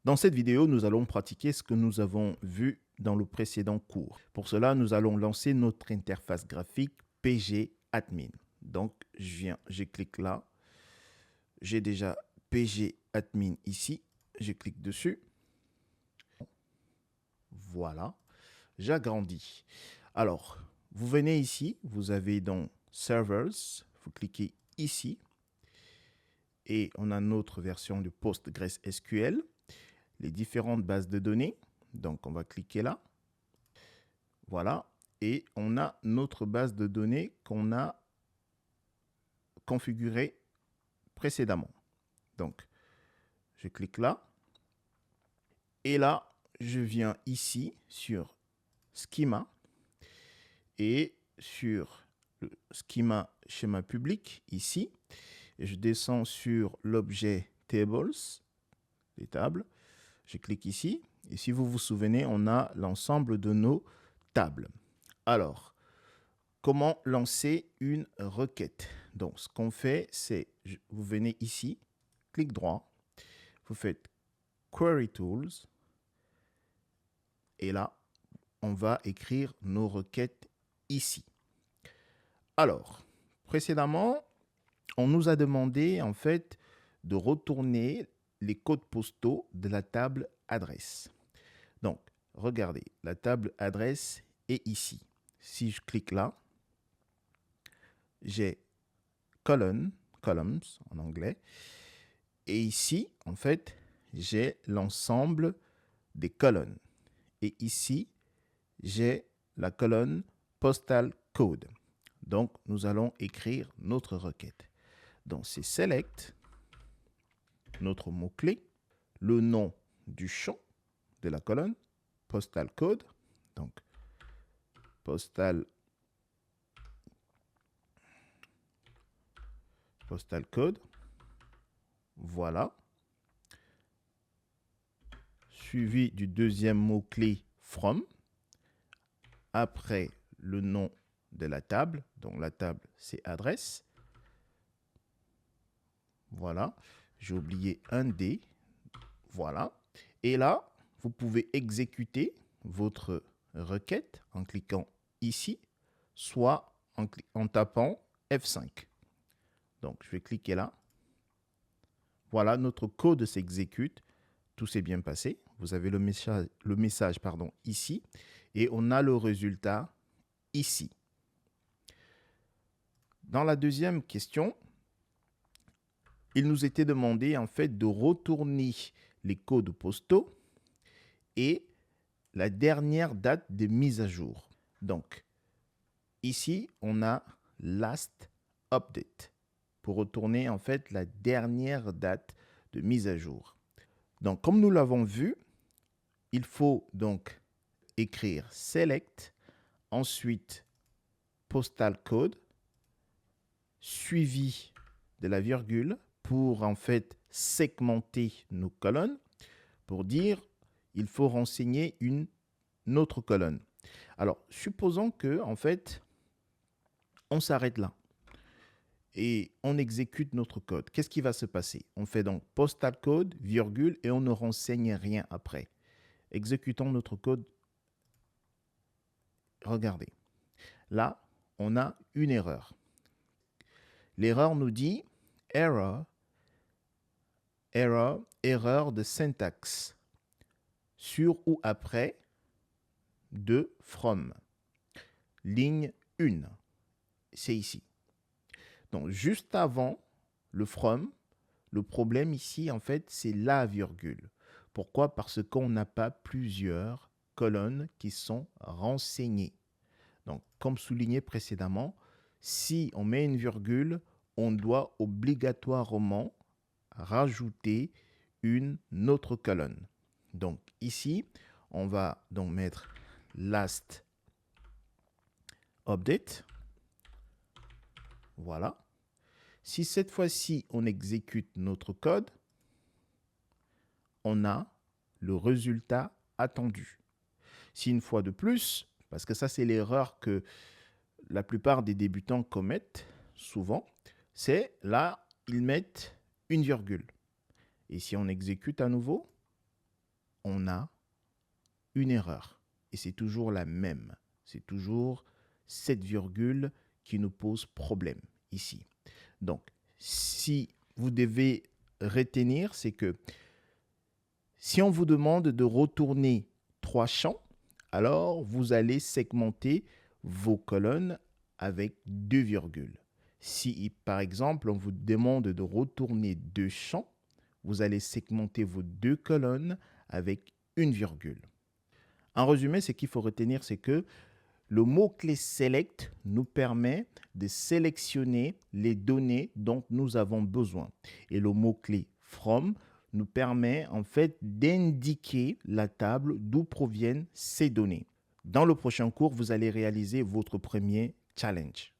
Dans cette vidéo, nous allons pratiquer ce que nous avons vu dans le précédent cours. Pour cela, nous allons lancer notre interface graphique PG Admin. Donc, je clique là. J'ai déjà PG Admin ici. Je clique dessus. Voilà. J'agrandis. Alors, vous venez ici. Vous avez dans Servers. Vous cliquez ici. Et on a notre version de PostgreSQL. Les différentes bases de données. Donc, on va cliquer là. Voilà. Et on a notre base de données qu'on a configurée précédemment. Donc, je clique là. Et là, je viens ici sur Schema. Et sur le Schema schéma public, ici. Et je descends sur l'objet Tables, les tables. Je clique ici. Et si vous vous souvenez, on a l'ensemble de nos tables. Alors, comment lancer une requête? Donc, ce qu'on fait, c'est, vous venez ici, clic droit, vous faites Query Tools, et là, on va écrire nos requêtes ici. Alors, précédemment, on nous a demandé, en fait, de retourner les codes postaux de la table adresse. Donc, regardez, la table adresse est ici. Si je clique là, j'ai columns en anglais. Et ici, en fait, j'ai l'ensemble des colonnes. Et ici, j'ai la colonne postal code. Donc, nous allons écrire notre requête. Donc, c'est select, notre mot-clé, le nom du champ de la colonne, postal code. Donc, postal code. Voilà. Suivi du deuxième mot-clé from. Après le nom de la table. Donc, la table, c'est adresse. Voilà. J'ai oublié un D. Voilà. Et là, vous pouvez exécuter votre requête en cliquant ici, soit en tapant F5. Donc, je vais cliquer là. Voilà, notre code s'exécute. Tout s'est bien passé. Vous avez le message ici. Et on a le résultat ici. Dans la deuxième question, il nous était demandé en fait de retourner les codes postaux et la dernière date de mise à jour. Donc, ici, on a last update pour retourner en fait la dernière date de mise à jour. Donc, comme nous l'avons vu, il faut donc écrire select, ensuite postal code, suivi de la virgule pour en fait segmenter nos colonnes pour dire il faut renseigner une autre colonne. Alors, supposons que en fait on s'arrête là et on exécute notre code. Qu'est-ce qui va se passer? On fait donc postal code, virgule, et on ne renseigne rien après. Exécutons notre code. Regardez. Là, on a une erreur. L'erreur nous dit error de syntaxe sur ou après de from. Ligne 1. C'est ici. Donc, juste avant le from, le problème ici, en fait, c'est la virgule. Pourquoi? Parce qu'on n'a pas plusieurs colonnes qui sont renseignées. Donc, comme souligné précédemment, si on met une virgule, on doit obligatoirement rajouter une autre colonne. Donc, ici, on va donc mettre last update. Voilà. Si cette fois-ci, on exécute notre code, on a le résultat attendu. Si une fois de plus, parce que ça, c'est l'erreur que la plupart des débutants commettent souvent, c'est là, ils mettent une virgule. Et si on exécute à nouveau, on a une erreur. Et c'est toujours la même. C'est toujours cette virgule qui nous pose problème ici. Donc, si vous devez retenir, c'est que si on vous demande de retourner 3 champs, alors vous allez segmenter vos colonnes avec 2 virgules. Si, par exemple, on vous demande de retourner 2 champs, vous allez segmenter vos 2 colonnes avec une virgule. En résumé, ce qu'il faut retenir, c'est que le mot-clé select nous permet de sélectionner les données dont nous avons besoin. Et le mot-clé from nous permet en fait d'indiquer la table d'où proviennent ces données. Dans le prochain cours, vous allez réaliser votre premier challenge.